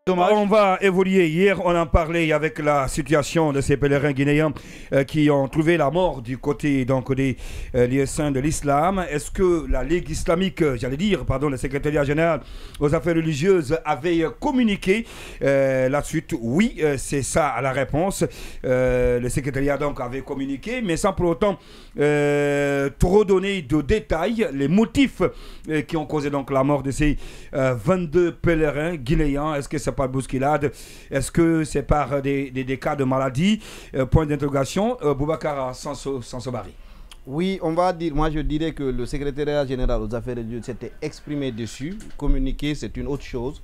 Dommage. On va évoluer. Hier, on en parlait avec la situation de ces pèlerins guinéens qui ont trouvé la mort du côté donc, des lieux saints de l'islam. Est-ce que la Ligue islamique, le secrétariat général aux affaires religieuses avait communiqué là-dessus? Oui, c'est ça la réponse. Le secrétariat donc avait communiqué, mais sans pour autant trop donner de détails, les motifs qui ont causé donc la mort de ces 22 pèlerins guinéens. Est-ce que c'est par bousculade? Est-ce que c'est par des cas de maladie? Point d'interrogation. Boubacar Sansobari. Oui, on va dire, moi je dirais que le secrétariat général aux affaires religieuses s'était exprimé dessus. Communiquer, c'est une autre chose.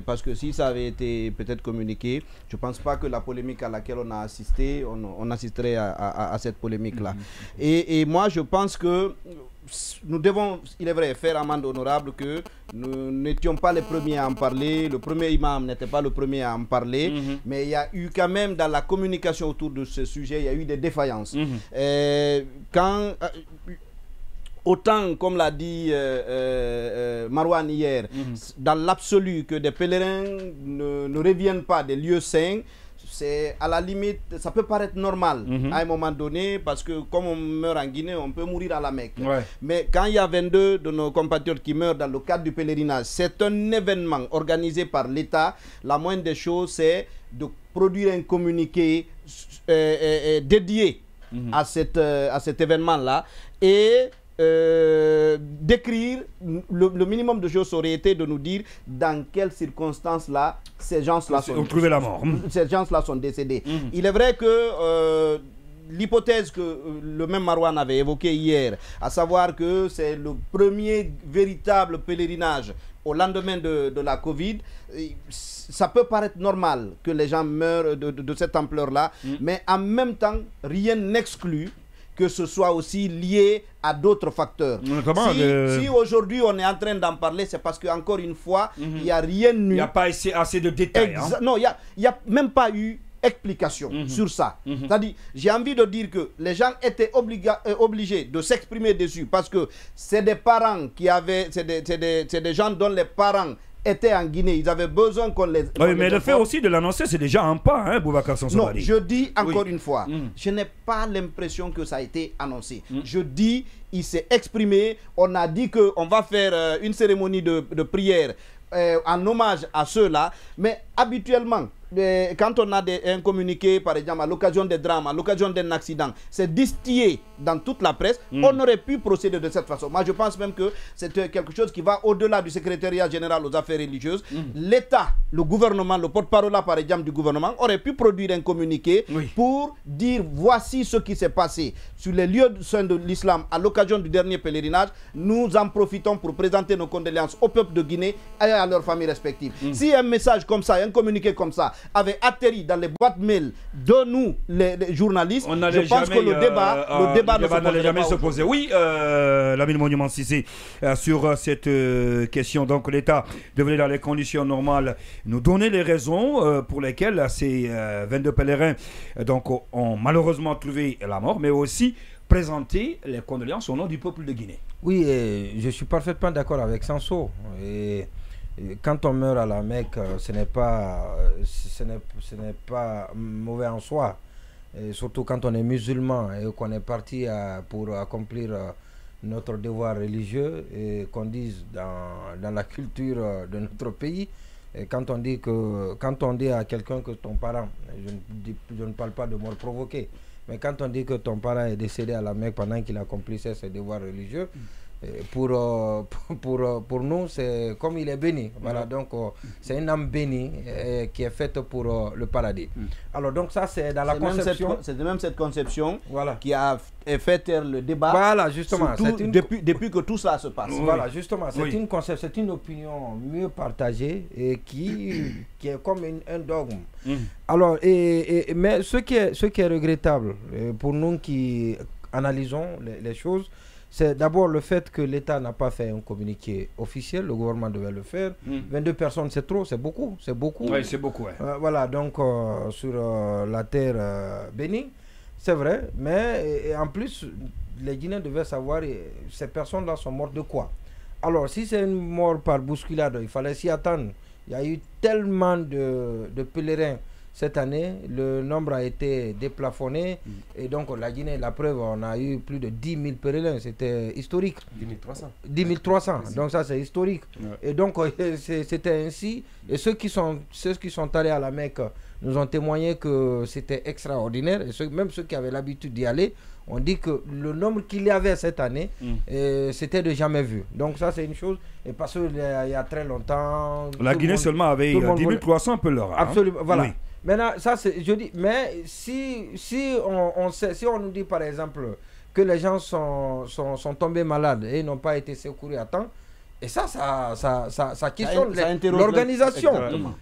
Parce que si ça avait été peut-être communiqué, je ne pense pas que la polémique à laquelle on a assisté, on assisterait à cette polémique-là. Et moi je pense que nous devons, il est vrai, faire amende honorable que nous n'étions pas les premiers à en parler. Le premier imam n'était pas le premier à en parler. Mais il y a eu quand même dans la communication autour de ce sujet, il y a eu des défaillances. Autant, comme l'a dit Marouane hier, dans l'absolu que des pèlerins ne reviennent pas des lieux saints, c'est à la limite, ça peut paraître normal à un moment donné, parce que comme on meurt en Guinée, on peut mourir à la Mecque. Mais quand il y a 22 de nos compatriotes qui meurent dans le cadre du pèlerinage, c'est un événement organisé par l'État. La moindre des choses, c'est de produire un communiqué dédié à cet événement-là et d'écrire, le minimum de choses aurait été de nous dire dans quelles circonstances là ces gens-là sont décédés. Il est vrai que l'hypothèse que le même Marouane avait évoquée hier, à savoir que c'est le premier véritable pèlerinage au lendemain de la Covid, ça peut paraître normal que les gens meurent de cette ampleur-là, mais en même temps, rien n'exclut que ce soit aussi lié à d'autres facteurs. Si aujourd'hui on est en train d'en parler, c'est parce qu'encore une fois, il n'y a rien eu. Il n'y a pas assez de détails. Non, il n'y a même pas eu explication sur ça. C'est-à-dire, j'ai envie de dire que les gens étaient obligés de s'exprimer dessus parce que c'est des parents qui avaient, c'est des gens dont les parents étaient en Guinée, ils avaient besoin qu'on les... Oui, mais le fait aussi de l'annoncer, c'est déjà un pas, hein, Boubacar Sansobari. Non, je dis encore une fois, je n'ai pas l'impression que ça a été annoncé. Je dis, il s'est exprimé, on a dit qu'on va faire une cérémonie de prière en hommage à ceux-là, mais habituellement, quand on a un communiqué, par exemple, à l'occasion des drames, à l'occasion d'un accident, c'est distillé dans toute la presse, on aurait pu procéder de cette façon. Moi, je pense même que c'est quelque chose qui va au-delà du secrétariat général aux affaires religieuses. L'État, le gouvernement, le porte-parole, par exemple, du gouvernement, aurait pu produire un communiqué pour dire voici ce qui s'est passé sur les lieux saints de l'islam à l'occasion du dernier pèlerinage. Nous en profitons pour présenter nos condoléances au peuple de Guinée et à leurs familles respectives. Si un message comme ça, un communiqué comme ça, avait atterri dans les boîtes mail de nous, les journalistes, je pense que le débat n'allait jamais se poser. Oui, Lamine Monument Cissé, sur cette question, donc l'État devrait dans les conditions normales nous donner les raisons pour lesquelles ces 22 pèlerins donc, ont malheureusement trouvé la mort, mais aussi présenter les condoléances au nom du peuple de Guinée. Oui, je suis parfaitement d'accord avec Sanso. Quand on meurt à la Mecque, ce n'est pas mauvais en soi. Et surtout quand on est musulman et qu'on est parti pour accomplir notre devoir religieux et qu'on dise dans la culture de notre pays. Et quand on dit à quelqu'un que ton parent, je ne parle pas de mort provoquée, mais quand on dit que ton parent est décédé à la Mecque pendant qu'il accomplissait ses devoirs religieux, pour nous, c'est comme il est béni. Voilà, donc c'est une âme bénie qui est faite pour le paradis. Alors donc ça c'est dans la conception. C'est même cette conception qui a fait taire le débat. Voilà, justement. Depuis que tout ça se passe. Voilà, justement. C'est une conception, c'est une opinion mieux partagée et qui est comme un dogme. Alors, mais ce qui est regrettable pour nous qui analysons les choses, c'est d'abord le fait que l'État n'a pas fait un communiqué officiel, le gouvernement devait le faire. 22 personnes, c'est trop, c'est beaucoup. Oui, c'est beaucoup. Voilà, donc sur la terre bénie, c'est vrai, mais en plus, les Guinéens devaient savoir, ces personnes-là sont mortes de quoi? Alors, si c'est une mort par bousculade, il fallait s'y attendre. Il y a eu tellement de pèlerins cette année, le nombre a été déplafonné et donc la Guinée, la preuve, on a eu plus de 10 000 pèlerins, c'était historique. 10 300. 10 300, donc ça c'est historique. Ouais. Et donc c'était ainsi, et ceux qui sont allés à la Mecque nous ont témoigné que c'était extraordinaire, et même ceux qui avaient l'habitude d'y aller, on dit que le nombre qu'il y avait cette année, c'était de jamais vu. Donc ça c'est une chose, et parce qu'il y a très longtemps... La Guinée seulement avait 10 300 pèlerins. Absolument, voilà. Oui. Maintenant, ça c'est, je dis, mais si on nous dit par exemple que les gens sont tombés malades et n'ont pas été secourus à temps, et ça questionne l'organisation.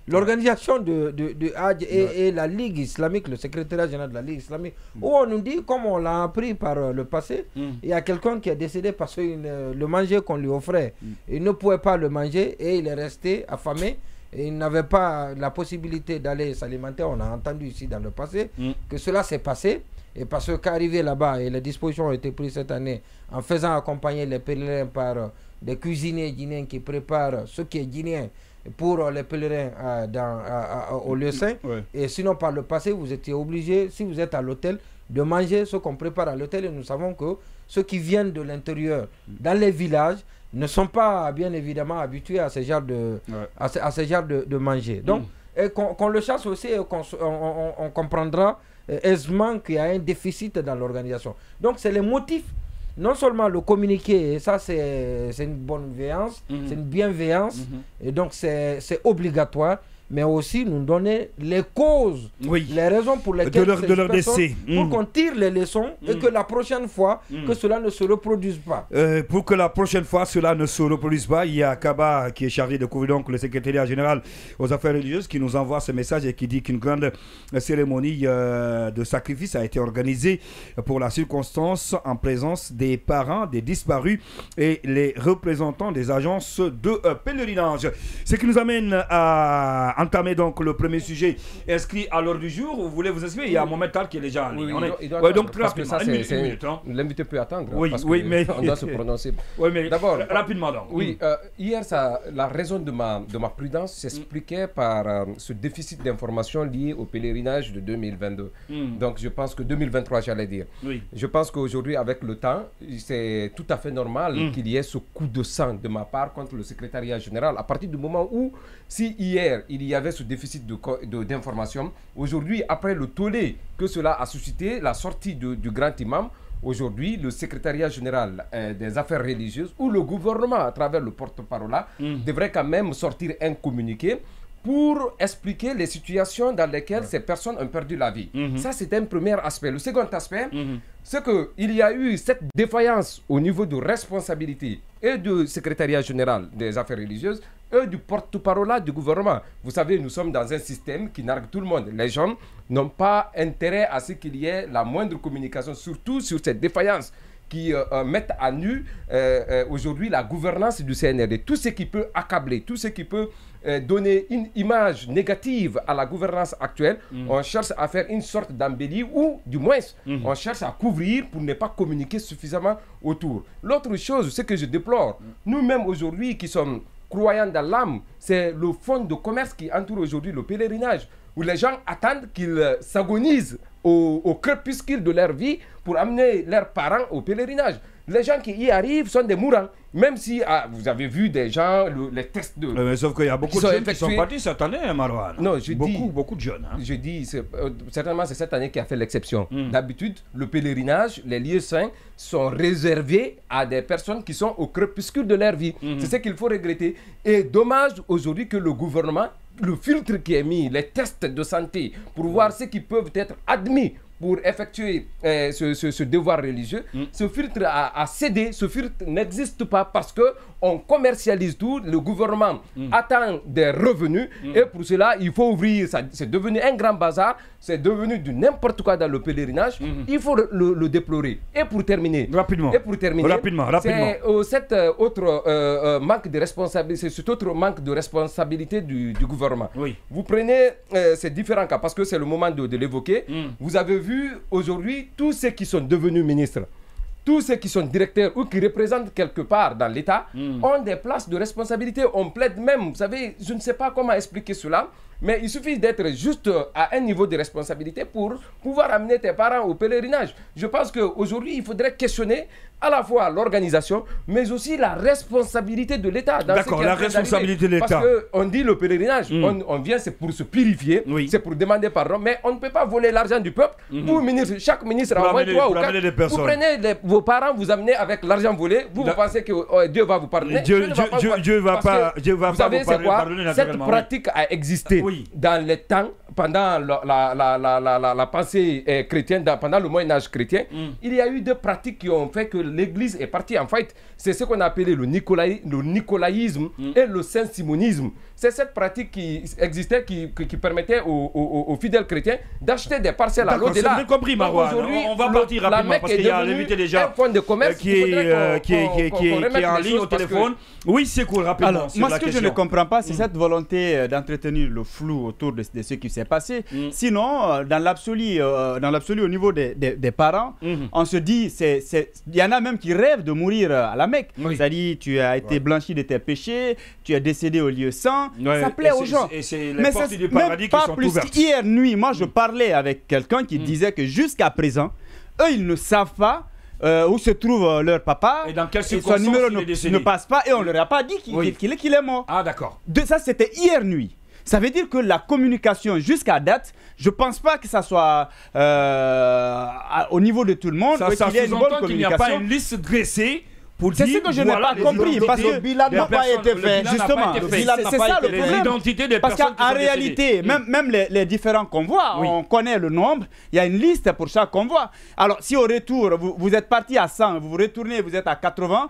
L'organisation de Hadj et la Ligue islamique, le secrétariat général de la Ligue islamique, où on nous dit, comme on l'a appris par le passé, il y a quelqu'un qui est décédé parce que le manger qu'on lui offrait, il ne pouvait pas le manger et il est resté affamé. Et il n'avait pas la possibilité d'aller s'alimenter. On a entendu ici dans le passé que cela s'est passé. Et parce qu'arrivé là-bas, et les dispositions ont été prises cette année en faisant accompagner les pèlerins par des cuisiniers guinéens qui préparent ce qui est guinéen pour les pèlerins au lieu saint. Et sinon, par le passé, vous étiez obligé, si vous êtes à l'hôtel, de manger ce qu'on prépare à l'hôtel. Et nous savons que ceux qui viennent de l'intérieur, dans les villages, ne sont pas bien évidemment habitués à ce genre de manger. Donc, qu'on le chasse aussi, on comprendra aisément qu'il y a un déficit dans l'organisation. Donc, c'est les motifs, non seulement le communiqué, et ça c'est une bonne bienveillance, c'est une bienveillance, et donc c'est obligatoire, mais aussi nous donner les causes, les raisons pour lesquelles de leur décès, pour qu'on tire les leçons et que la prochaine fois, que cela ne se reproduise pas. Pour que la prochaine fois, cela ne se reproduise pas, il y a Kaba qui est chargé de couvrir donc le secrétariat général aux affaires religieuses qui nous envoie ce message et qui dit qu'une grande cérémonie de sacrifice a été organisée pour la circonstance en présence des parents des disparus et les représentants des agences de pèlerinage. Ce qui nous amène à entamer donc le premier sujet inscrit à l'ordre du jour. Vous voulez vous expliquer? Il y a Mohamed Tal qui est déjà en ligne. Donc très rapidement, l'invité peut attendre. Mais on doit se prononcer. D'abord, rapidement donc. Hier, la raison de ma prudence s'expliquait par ce déficit d'informations lié au pèlerinage de 2022. Donc je pense que 2023, j'allais dire. Je pense qu'aujourd'hui, avec le temps, c'est tout à fait normal qu'il y ait ce coup de sang de ma part contre le secrétariat général. À partir du moment où, si hier, il y avait ce déficit d'information, aujourd'hui, après le tollé que cela a suscité, la sortie du grand imam, aujourd'hui, le secrétariat général des affaires religieuses ou le gouvernement, à travers le porte-parole, devrait quand même sortir un communiqué pour expliquer les situations dans lesquelles ces personnes ont perdu la vie. Ça, c'est un premier aspect. Le second aspect, c'est qu'il y a eu cette défaillance au niveau de responsabilité et du secrétariat général des affaires religieuses et du porte-parole du gouvernement. Vous savez, nous sommes dans un système qui nargue tout le monde. Les gens n'ont pas intérêt à ce qu'il y ait la moindre communication, surtout sur cette défaillance qui mettent à nu aujourd'hui la gouvernance du CNRD. Tout ce qui peut accabler, tout ce qui peut donner une image négative à la gouvernance actuelle, on cherche à faire une sorte d'embellie ou du moins on cherche à couvrir pour ne pas communiquer suffisamment autour. L'autre chose, ce que je déplore, nous-mêmes aujourd'hui qui sommes croyants dans l'âme, c'est le fonds de commerce qui entoure aujourd'hui le pèlerinage, où les gens attendent qu'ils s'agonisent au crépuscule de leur vie pour amener leurs parents au pèlerinage. Les gens qui y arrivent sont des mourants. Même si vous avez vu des gens, les tests de... mais sauf qu'il y a beaucoup de jeunes qui sont partis cette année, Marwan. Non, je dis... Beaucoup de jeunes. Je dis, certainement, c'est cette année qui a fait l'exception. D'habitude, le pèlerinage, les lieux saints sont réservés à des personnes qui sont au crépuscule de leur vie. C'est ce qu'il faut regretter. Et dommage aujourd'hui que le gouvernement, le filtre qui est mis, les tests de santé, pour voir ceux qui peuvent être admis pour effectuer ce devoir religieux, ce filtre a cédé, ce filtre n'existe pas parce qu'on commercialise tout, le gouvernement attend des revenus et pour cela il faut ouvrir, c'est devenu un grand bazar, c'est devenu du n'importe quoi dans le pèlerinage, il faut le déplorer. Et pour terminer, rapidement. C'est cet autre manque de responsabilité, c'est cet autre manque de responsabilité du gouvernement. Vous prenez ces différents cas parce que c'est le moment de l'évoquer. Vous avez vu aujourd'hui tous ceux qui sont devenus ministres. tous ceux qui sont directeurs ou qui représentent quelque part dans l'État ont des places de responsabilité. On plaide même, vous savez, je ne sais pas comment expliquer cela, mais il suffit d'être juste à un niveau de responsabilité pour pouvoir amener tes parents au pèlerinage. Je pense qu'aujourd'hui, il faudrait questionner à la fois l'organisation, mais aussi la responsabilité de l'État. D'accord, la responsabilité de l'État. Parce qu'on dit le pèlerinage, on vient, c'est pour se purifier, c'est pour demander pardon, mais on ne peut pas voler l'argent du peuple. Chaque ministre envoie 3 ou 4. Vous prenez vos parents, vous amenez avec l'argent volé, vous pensez que Dieu va vous pardonner. Dieu ne va pas vous savez, c'est quoi? Cette pratique a existé dans les temps, pendant la pensée chrétienne, pendant le Moyen-Âge chrétien. Il y a eu des pratiques qui ont fait que l'Église est partie en faillite. C'est ce qu'on a appelé le nicolaïsme et le saint-simonisme. C'est cette pratique qui existait, qui permettait aux fidèles chrétiens d'acheter des parcelles à l'au-delà. J'ai bien compris, Marouane. On va partir rapidement parce qu'il y a l'invité déjà qui est en ligne au téléphone. Oui, c'est cool, rapidement. Alors, moi, ce que je ne comprends pas, c'est cette volonté d'entretenir le flou autour de ce qui s'est passé. Sinon, dans l'absolu, au niveau des parents, on se dit, il y en a même qui rêvent de mourir à la Mecque. C'est-à-dire, tu as été blanchi de tes péchés, tu es décédé au lieu saint. Ça plaît aux gens. Et c'est les portes du paradis qui sont ouvertes. Hier nuit, moi, je parlais avec quelqu'un qui disait que jusqu'à présent, eux, ils ne savent pas où se trouve leur papa. Et dans quelles son numéro ne passe pas et on ne leur a pas dit qu'il est mort. Ah, d'accord. Ça, c'était hier nuit. Ça veut dire que la communication jusqu'à date, je ne pense pas que ça soit au niveau de tout le monde. Ça sous-entend qu'il n'y a pas une liste dressée. C'est ce que je n'ai pas compris, parce que le bilan n'a pas été fait. Justement, c'est ça le problème. L'identité des parce personnes qu'en réalité, même les différents convois, on connaît le nombre, il y a une liste pour chaque convoi. Alors, si au retour, vous êtes parti à 100, vous retournez, vous êtes à 80,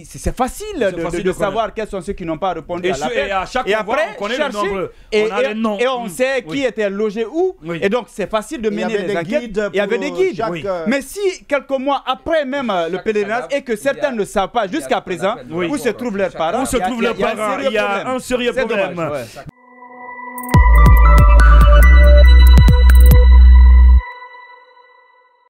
c'est facile de savoir quels sont ceux qui n'ont pas répondu à l'appel. Et à chaque convoi, on connaît le nombre, on a les noms. Et on sait qui était logé où. Et donc, c'est facile de mener les enquêtes. Il y avait des guides. Mais si, quelques mois après même le pèlerinage, et que certains ne savent pas jusqu'à présent où se trouvent leurs parents. Où se trouvent leurs parents, il y a un sérieux problème.